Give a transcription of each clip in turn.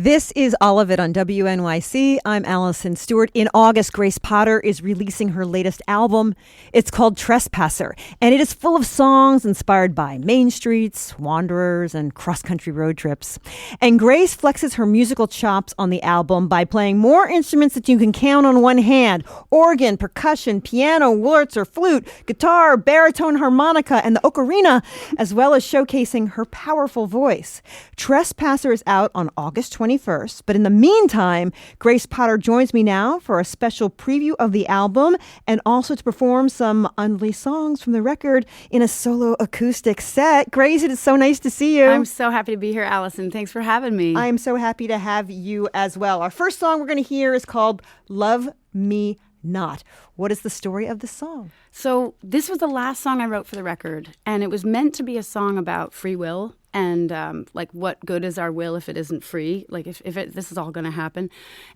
This is All of It on WNYC. I'm Allison Stewart. In August, Grace Potter is releasing her latest album. It's called Trespasser, and it is full of songs inspired by main streets, wanderers, and cross-country road trips. And Grace flexes her musical chops on the album by playing more instruments that you can count on one hand: organ, percussion, piano, Wurlitzer, flute, guitar, baritone, harmonica, and the ocarina, as well as showcasing her powerful voice. Trespasser is out on August 21st, but in the meantime, Grace Potter joins me now for a special preview of the album and also to perform some unreleased songs from the record in a solo acoustic set. Grace, it is so nice to see you. I'm so happy to be here, Allison. Thanks for having me. I am so happy to have you as well. Our first song we're going to hear is called Love Me Not. What is the story of the song? So this was the last song I wrote for the record, and it was meant to be a song about free will and like what good is our will if it isn't free? Like if this is all going to happen.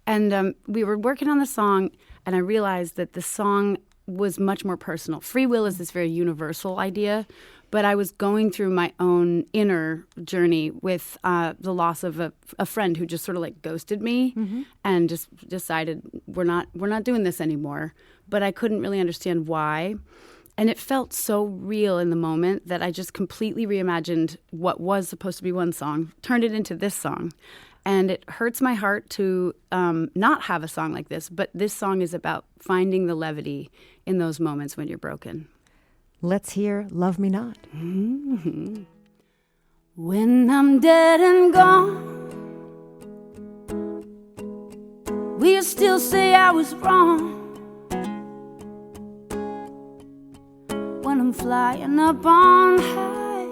And we were working on the song, and I realized that the song was much more personal. Free will is this very universal idea, but I was going through my own inner journey with the loss of a friend who just sort of like ghosted me and just decided we're not doing this anymore. But I couldn't really understand why. And it felt so real in the moment that I just completely reimagined what was supposed to be one song, turned it into this song. And it hurts my heart to not have a song like this, but this song is about finding the levity in those moments when you're broken. Let's hear Love Me Not. Mm-hmm. When I'm dead and gone, will you still say I was wrong? When I'm flying up on high,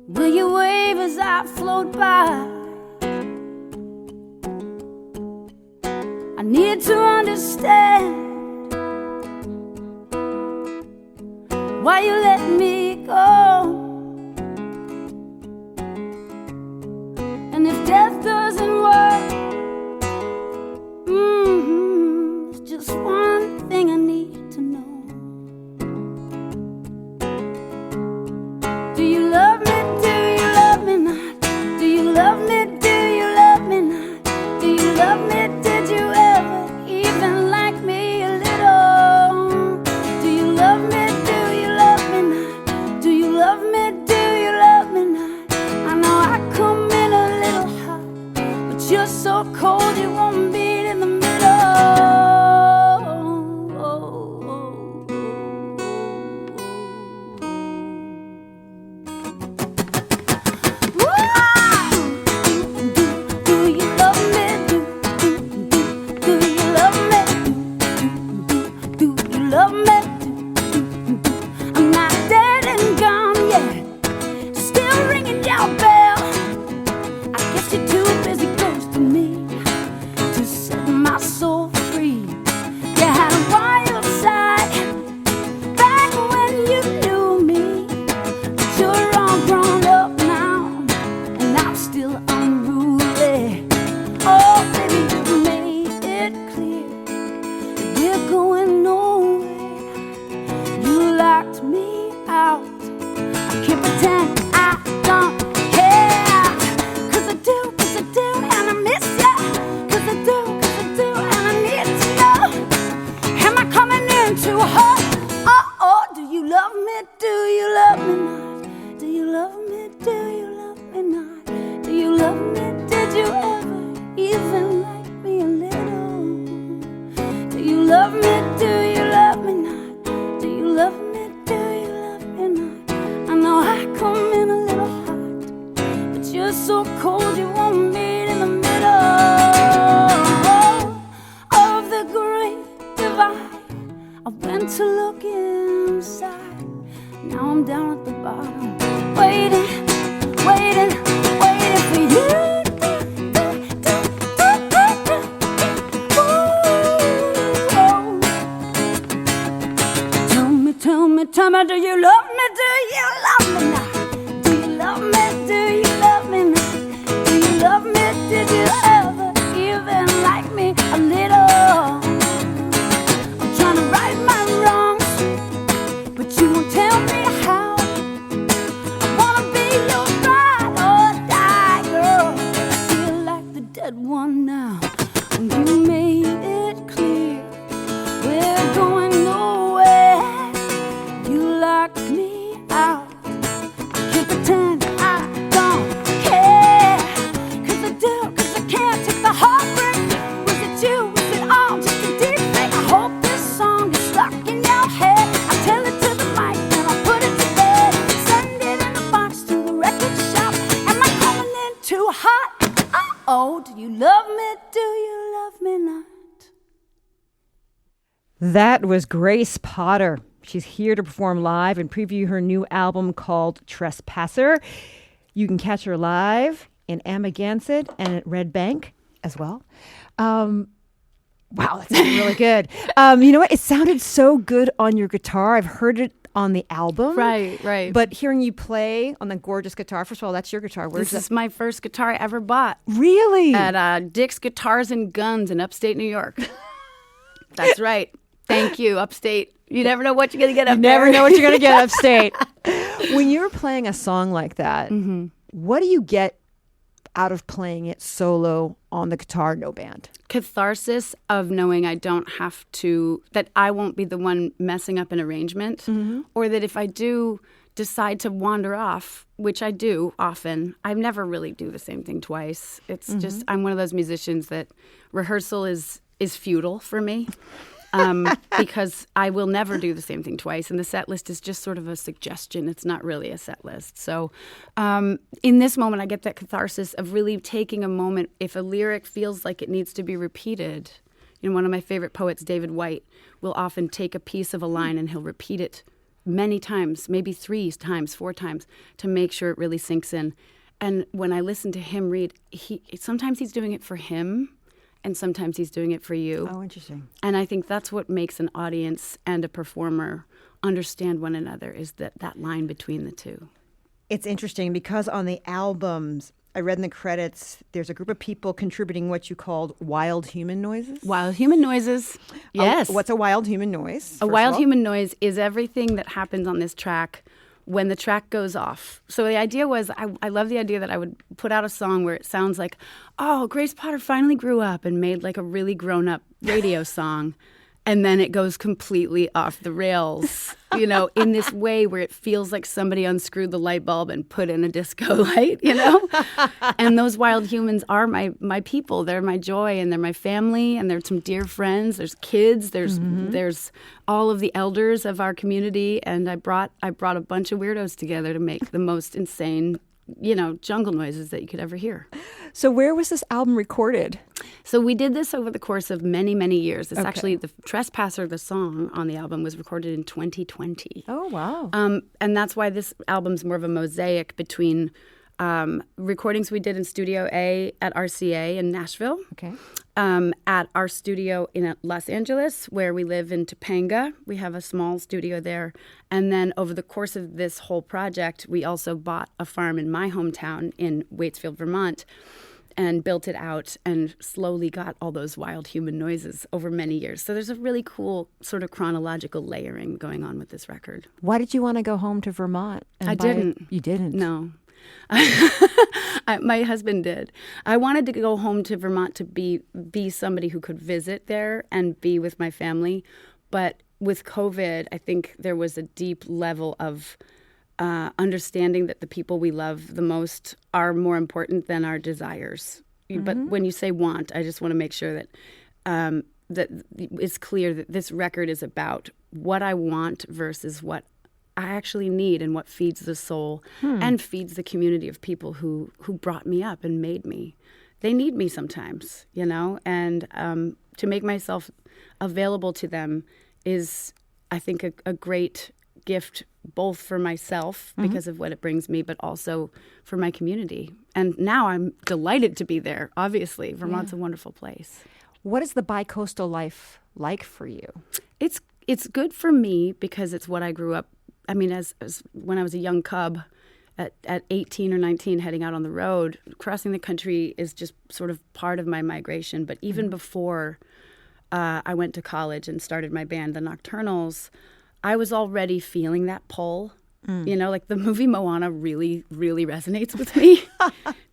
will you wave as I float by? I need to understand why you let me go. And if death doesn't work, it's just one thing I need to know. Do you love me? Do you love me not? Do you love me? Do you love me not? Do you love me? Did you ever even like me a little? Do you love me? Do you love me not? Do you love me? Do you love me not? I know I come in a little hot, but you're so cold you won't beat in the middle. Tell me how I wanna be your ride or die girl. That was Grace Potter. She's here to perform live and preview her new album called Trespasser. You can catch her live in Amagansett and at Red Bank as well. Wow, that sounded really good. You know what? It sounded so good on your guitar. I've heard it on the album. Right. But hearing you play on the gorgeous guitar, first of all, that's your guitar. This is my first guitar I ever bought. Really? At Dick's Guitars and Guns in upstate New York. That's right. Thank you, upstate. You never know what you're going to get up there. You never know what you're going to get upstate. When you're playing a song like that, what do you get out of playing it solo on the guitar, no band? Catharsis of knowing I don't have to, that I won't be the one messing up an arrangement, or that if I do decide to wander off, which I do often, I never really do the same thing twice. It's just, I'm one of those musicians that rehearsal is futile for me. Because I will never do the same thing twice. And the set list is just sort of a suggestion. It's not really a set list. So in this moment, I get that catharsis of really taking a moment. If a lyric feels like it needs to be repeated, you know, one of my favorite poets, David White, will often take a piece of a line and he'll repeat it many times, maybe 3 times, 4 times, to make sure it really sinks in. And when I listen to him read, sometimes he's doing it for him, and sometimes he's doing it for you. Oh, interesting. And I think that's what makes an audience and a performer understand one another, is that line between the two. It's interesting because on the albums, I read in the credits, there's a group of people contributing what you called wild human noises. Wild human noises, yes. What's a wild human noise? A wild human noise is everything that happens on this track when the track goes off. So the idea was, I love the idea that I would put out a song where it sounds like, oh, Grace Potter finally grew up and made like a really grown-up radio song. And then it goes completely off the rails, you know, in this way where it feels like somebody unscrewed the light bulb and put in a disco light, you know? And those wild humans are my people. They're my joy, and they're my family, and they're some dear friends. There's kids. There's all of the elders of our community. And I brought a bunch of weirdos together to make the most insane, you know, jungle noises that you could ever hear. So where was this album recorded? So we did this over the course of many, many years. It's actually the Trespasser, the song on the album, was recorded in 2020. Oh, wow. And that's why this album's more of a mosaic between recordings we did in Studio A at RCA in Nashville, at our studio in Los Angeles, where we live in Topanga. We have a small studio there. And then over the course of this whole project, we also bought a farm in my hometown in Waitsfield, Vermont, and built it out and slowly got all those wild human noises over many years. So there's a really cool sort of chronological layering going on with this record. Why did you want to go home to Vermont? I didn't. You didn't? No. My husband did. I wanted to go home to Vermont to be somebody who could visit there and be with my family. But with COVID, I think there was a deep level of understanding that the people we love the most are more important than our desires. But when you say want, I just want to make sure that that it's clear that this record is about what I want versus what I actually need, and what feeds the soul and feeds the community of people who brought me up and made me. They need me sometimes, you know, and to make myself available to them is, I think, a great gift, both for myself because of what it brings me, but also for my community. And now I'm delighted to be there. Obviously, Vermont's a wonderful place. What is the bicoastal life like for you? It's good for me because it's what I grew up. I mean, as when I was a young cub, at 18 or 19, heading out on the road, crossing the country is just sort of part of my migration. But even before I went to college and started my band, the Nocturnals, I was already feeling that pull. You know, like the movie Moana really, really resonates with me.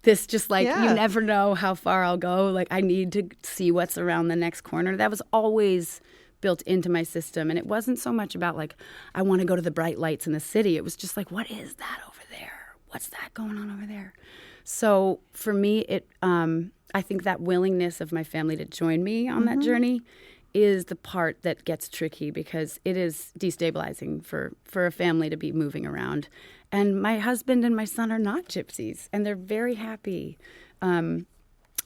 This just like, you never know how far I'll go. Like, I need to see what's around the next corner. That was always built into my system. And it wasn't so much about like, I want to go to the bright lights in the city. It was just like, what is that over there? What's that going on over there? So for me, I think that willingness of my family to join me on that journey is the part that gets tricky, because it is destabilizing for a family to be moving around. And my husband and my son are not gypsies, and they're very happy,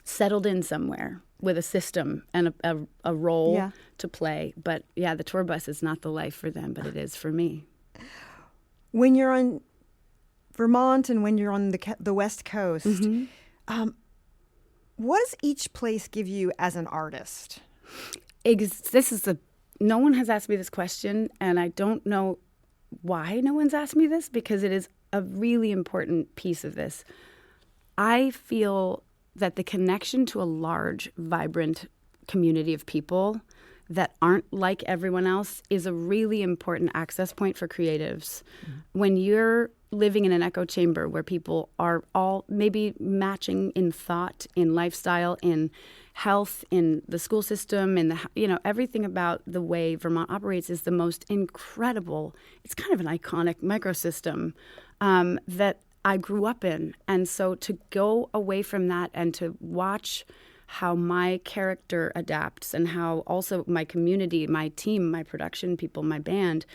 settled in somewhere. with a system and a role Yeah. to play. But yeah, the tour bus is not the life for them, but it is for me. When you're on Vermont and when you're on the West Coast, what does each place give you as an artist? No one has asked me this question, and I don't know why no one's asked me this, because it is a really important piece of this. I feel that the connection to a large, vibrant community of people that aren't like everyone else is a really important access point for creatives. When you're living in an echo chamber where people are all maybe matching in thought, in lifestyle, in health, in the school system, in the everything about the way Vermont operates is the most incredible. It's kind of an iconic microsystem that I grew up in, and so to go away from that and to watch how my character adapts and how also my community, my team, my production people, my band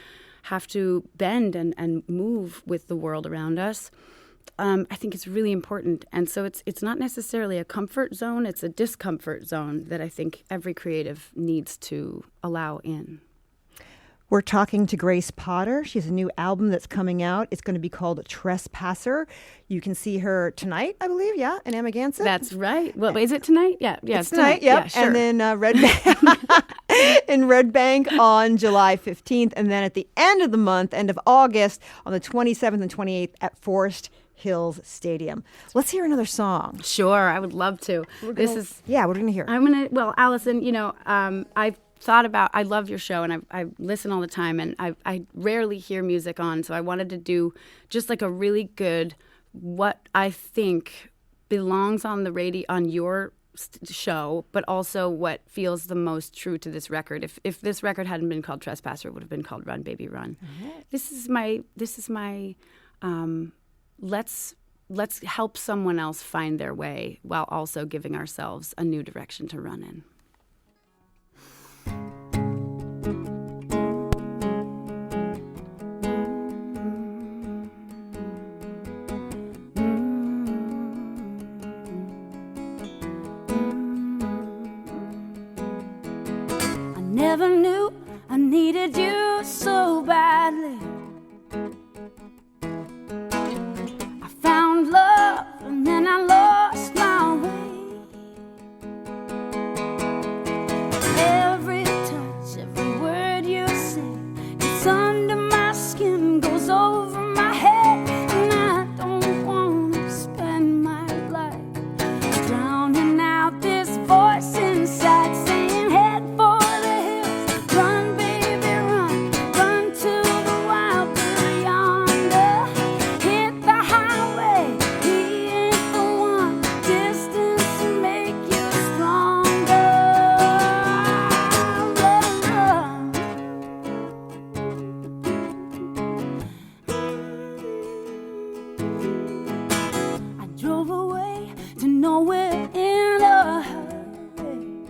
have to bend and move with the world around us. I think it's really important. And so it's not necessarily a comfort zone, it's a discomfort zone that I think every creative needs to allow in. We're talking to Grace Potter. She has a new album that's coming out. It's going to be called Trespasser. You can see her tonight, I believe, yeah, in Amagansett. That's right. Well, is it tonight? Yeah, it's tonight. Yep. Yeah, sure. And then Red Bank in Red Bank on July 15th, and then at the end of the month, end of August, on the 27th and 28th at Forest Hills Stadium. Let's hear another song. Sure, I would love to. What are we going to hear? Well, Allison, I've thought about, I love your show and I listen all the time, and I rarely hear music on, so I wanted to do just like a really good, what I think belongs on the radio, on your show, but also what feels the most true to this record. If this record hadn't been called Trespasser, it would have been called Run Baby Run. Mm-hmm. This is my let's help someone else find their way while also giving ourselves a new direction to run in. I never knew I needed you so badly. I found love and then I lost my way. Every touch, every word you say gets under my skin, goes over my head, and I don't want to spend my life drowning out this voice inside saying, head for the hills, run baby run, run to the wild blue yonder, hit the highway, he ain't the one, distance to make you stronger. I drove away to nowhere in a hurry.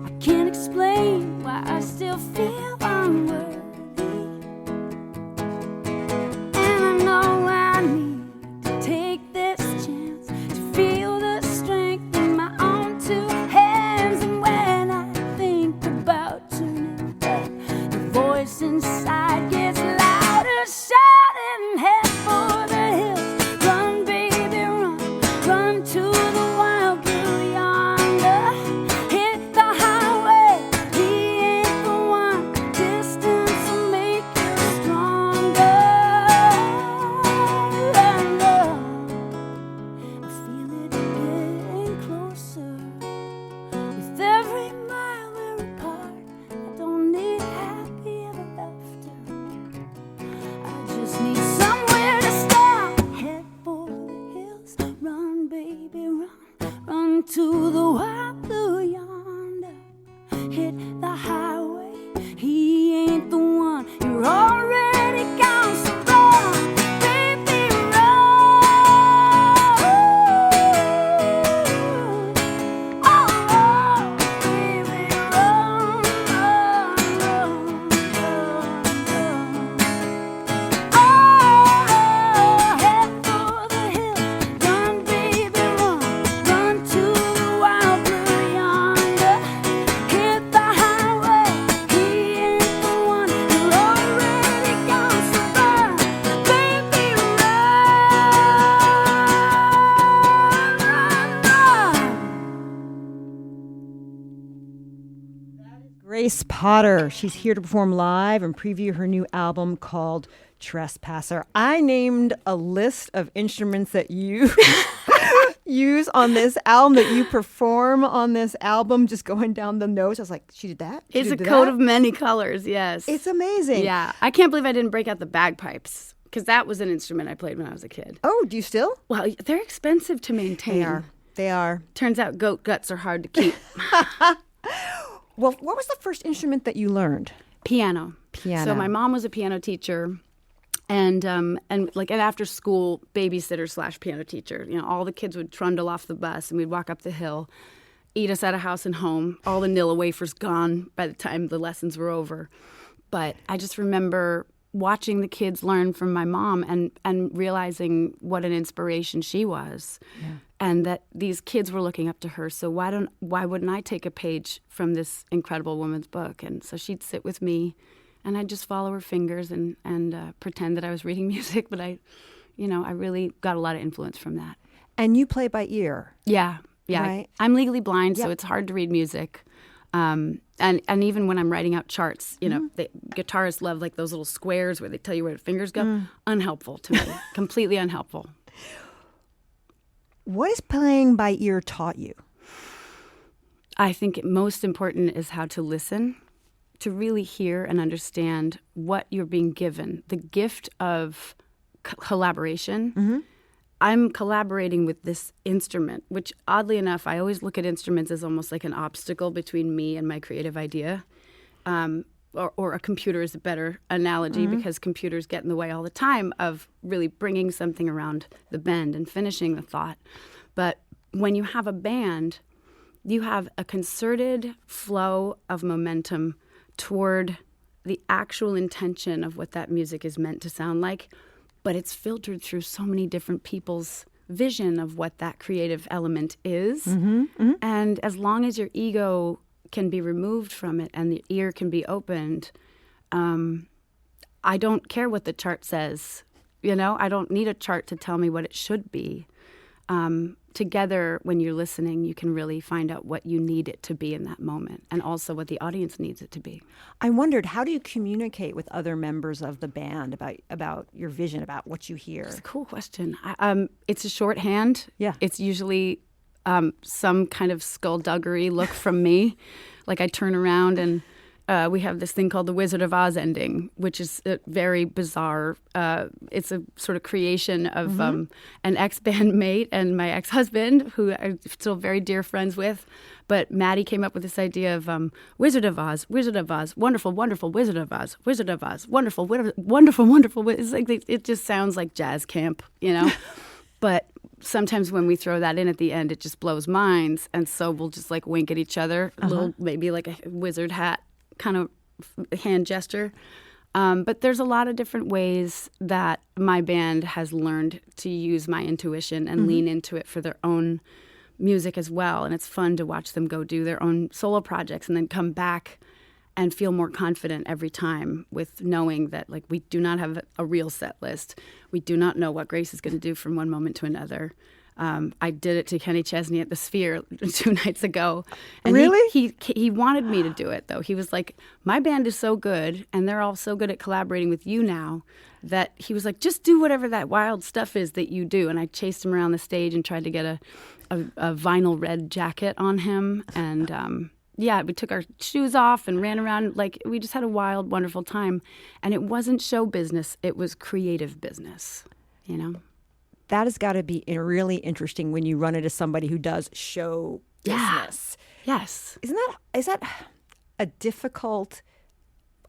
I can't explain why I still feel unworthy. And I know I need to take this chance to feel the strength in my own two hands. And when I think about turning back, the voice inside gets louder, shouting, head for the hills, run baby run, run to the wild blue yonder, hit the highway, he ain't the one, distance will make you stronger. I feel it getting closer with every mile we're apart. I don't need happy ever after, Grace Potter. She's here to perform live and preview her new album called Trespasser. I named a list of instruments that you use on this album, that you perform on this album, just going down the notes. I was like, she did that? It's a coat of many colors, yes. It's amazing. Yeah. I can't believe I didn't break out the bagpipes, because that was an instrument I played when I was a kid. Oh, do you still? Well, they're expensive to maintain. They are. Turns out goat guts are hard to keep. Well, what was the first instrument that you learned? Piano. So my mom was a piano teacher, and like an after school babysitter / piano teacher. You know, all the kids would trundle off the bus, and we'd walk up the hill, eat us at a house and home. All the Nilla wafers gone by the time the lessons were over. But I just remember watching the kids learn from my mom and realizing what an inspiration she was. Yeah. And that these kids were looking up to her. So why wouldn't I take a page from this incredible woman's book? And so she'd sit with me, and I'd just follow her fingers and pretend that I was reading music. But I really got a lot of influence from that. And you play by ear. Yeah. Right? I'm legally blind, so it's hard to read music. And even when I'm writing out charts, the guitarists love like those little squares where they tell you where the fingers go. Unhelpful to me. Completely unhelpful. What has playing by ear taught you? I think most important is how to listen, to really hear and understand what you're being given. The gift of collaboration. Mm-hmm. I'm collaborating with this instrument, which oddly enough, I always look at instruments as almost like an obstacle between me and my creative idea. Or a computer is a better analogy, because computers get in the way all the time of really bringing something around the bend and finishing the thought. But when you have a band, you have a concerted flow of momentum toward the actual intention of what that music is meant to sound like, but it's filtered through so many different people's vision of what that creative element is. Mm-hmm, mm-hmm. And as long as your ego can be removed from it and the ear can be opened, I don't care what the chart says. I don't need a chart to tell me what it should be. Together, when you're listening, you can really find out what you need it to be in that moment, and also what the audience needs it to be. I wondered, how do you communicate with other members of the band about your vision, about what you hear? It's a cool question. It's a shorthand. Yeah. It's usually some kind of skullduggery look from me. Like I turn around and we have this thing called the Wizard of Oz ending, which is very bizarre. It's a sort of creation of an ex-band mate and my ex-husband, who I'm still very dear friends with. But Maddie came up with this idea of Wizard of Oz, wonderful, wonderful Wizard of Oz, Wizard of Oz, wonderful, wonderful, wonderful. It's like it just sounds like jazz camp, But sometimes when we throw that in at the end, it just blows minds. And so we'll just like wink at each other, a little, maybe like a wizard hat kind of hand gesture. But there's a lot of different ways that my band has learned to use my intuition and lean into it for their own music as well. And it's fun to watch them go do their own solo projects and then come back and feel more confident every time, with knowing that like we do not have a real set list. We do not know what Grace is going to do from one moment to another. I did it to Kenny Chesney at the Sphere 2 nights ago. And really? He wanted me to do it, though. He was like, my band is so good, and they're all so good at collaborating with you now, that he was like, just do whatever that wild stuff is that you do. And I chased him around the stage and tried to get a vinyl red jacket on him. And we took our shoes off and ran around. Like, we just had a wild, wonderful time. And it wasn't show business. It was creative business, That has got to be really interesting when you run into somebody who does show business. Yes. Is that a difficult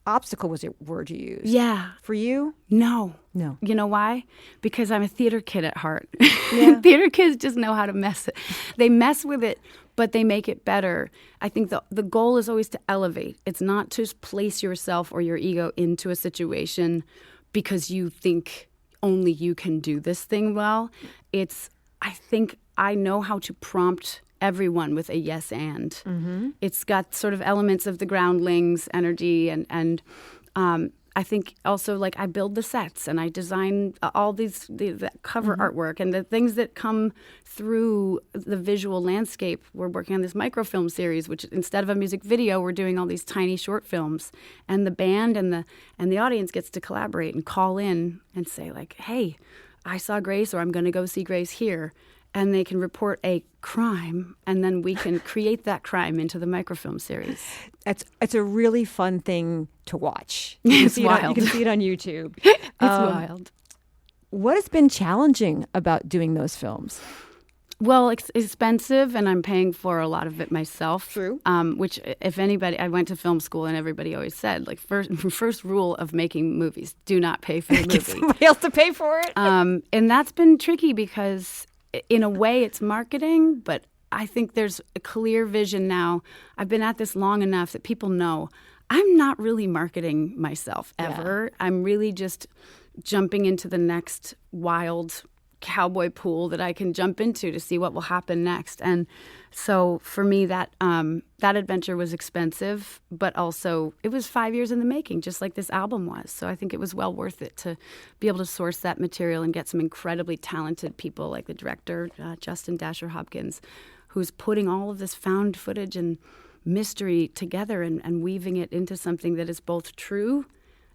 obstacle, was the word you used? Yeah. For you? No. You know why? Because I'm a theater kid at heart. Yeah. Theater kids just know how to mess it. They mess with it, but they make it better. I think the goal is always to elevate. It's not to place yourself or your ego into a situation because you think only you can do this thing well. I think I know how to prompt everyone with a yes and. Mm-hmm. It's got sort of elements of the groundlings energy, and I think also like I build the sets and I design all the cover artwork and the things that come through the visual landscape. We're working on this microfilm series, which instead of a music video, we're doing all these tiny short films. And the band and the audience gets to collaborate and call in and say like, hey, I saw Grace, or I'm going to go see Grace here. And they can report a crime, and then we can create that crime into the microfilm series. It's a really fun thing to watch. It's wild. You can see it on YouTube. It's wild. What has been challenging about doing those films? Well, it's expensive, and I'm paying for a lot of it myself. True. Which, if anybody, I went to film school, and everybody always said, like, first rule of making movies: do not pay for the movie. Get somebody else to pay for it. And that's been tricky because, in a way, it's marketing, but I think there's a clear vision now. I've been at this long enough that people know I'm not really marketing myself ever. Yeah. I'm really just jumping into the next wild cowboy pool that I can jump into to see what will happen next. And so for me, that adventure was expensive, but also it was 5 years in the making, just like this album was. So I think it was well worth it to be able to source that material and get some incredibly talented people like the director, Justin Dasher Hopkins, who's putting all of this found footage and mystery together and weaving it into something that is both true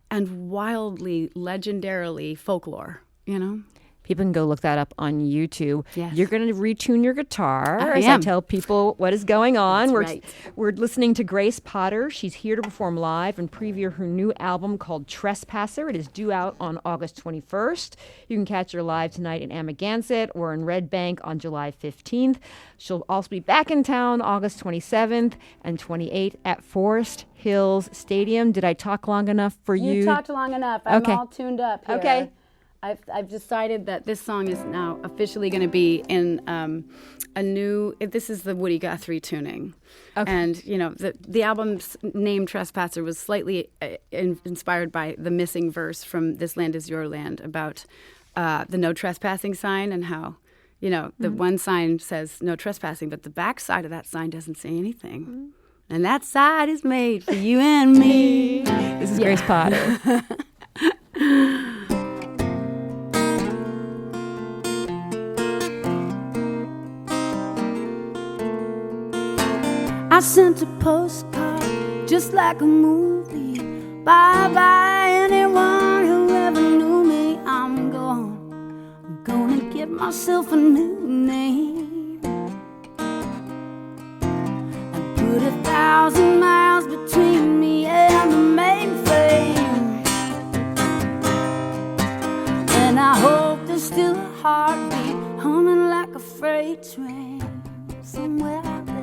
and wildly, legendarily folklore, you know? People can go look that up on YouTube. Yes. You're going to retune your guitar I as am. I tell people what is going on. That's We're listening to Grace Potter. She's here to perform live and preview her new album called Trespasser. It is due out on August 21st. You can catch her live tonight in Amagansett or in Red Bank on July 15th. She'll also be back in town August 27th and 28th at Forest Hills Stadium. Did I talk long enough for you? You talked long enough. I'm Okay. all tuned up here. Okay. I've decided that this song is now officially going to be in a new. This is the Woody Guthrie tuning, and you know the album's name Trespasser was slightly inspired by the missing verse from "This Land Is Your Land" about the no trespassing sign and how you know the one sign says no trespassing, but the back side of that sign doesn't say anything, and that side is made for you and me. This is Grace Potter. I sent a postcard just like a movie. Bye-bye anyone who ever knew me. I'm gonna get myself a new name and put 1,000 miles between me and the mainframe. And I hope there's still a heartbeat humming like a freight train somewhere out there.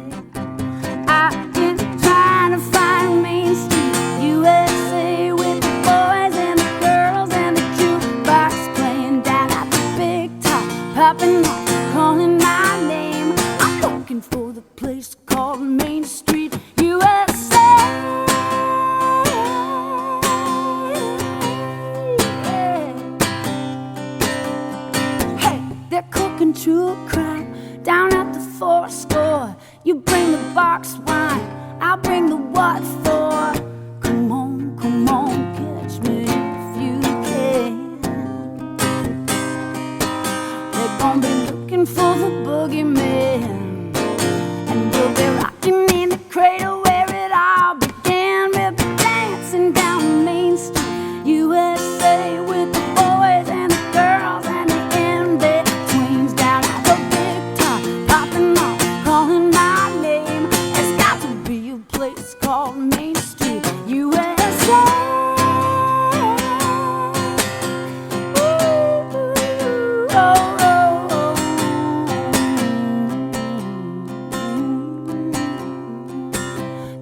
I've been trying to find Main Street, USA, with the boys and the girls and the jukebox playing down at the big top, popping off, calling my name. I'm looking for the place called Main Street, USA. Hey, they're cooking true crime down at the Four Score. You bring the box wine, I'll bring the what for. Come on, catch me if you can. They're gonna be looking for the boogeyman, and we'll be rocking in the cradle where it all began. We'll be dancing down Main Street, USA, with the boys and the girls and the in-betweens down at the big top, popping off, calling my name. There's got to be a place called Main Street, USA. Ooh, oh, oh, oh.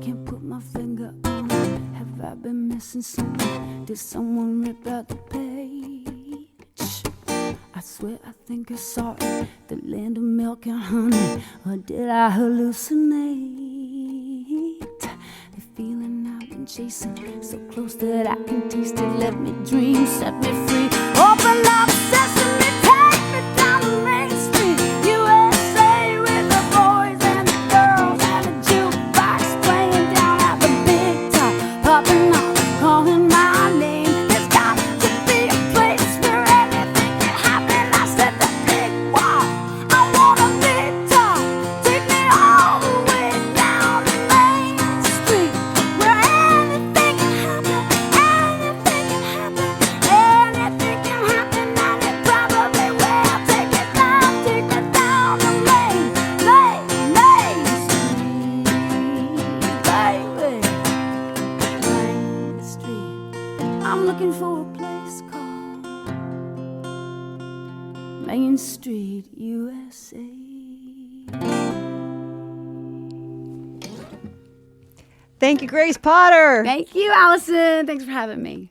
Can't put my finger on it. Have I been missing something? Did someone rip out the page? I swear I think I saw it, the land of milk and honey. Or did I hallucinate? The feeling I've been chasing, so close that I can taste it. Let me dream, set me free. Open up sesame, take me down the Main Street, USA, with the boys and the girls and the jukebox playing down at the big top, popping off, calling my name. I'm looking for a place called Main Street, USA. Thank you, Grace Potter. Thank you, Allison. Thanks for having me.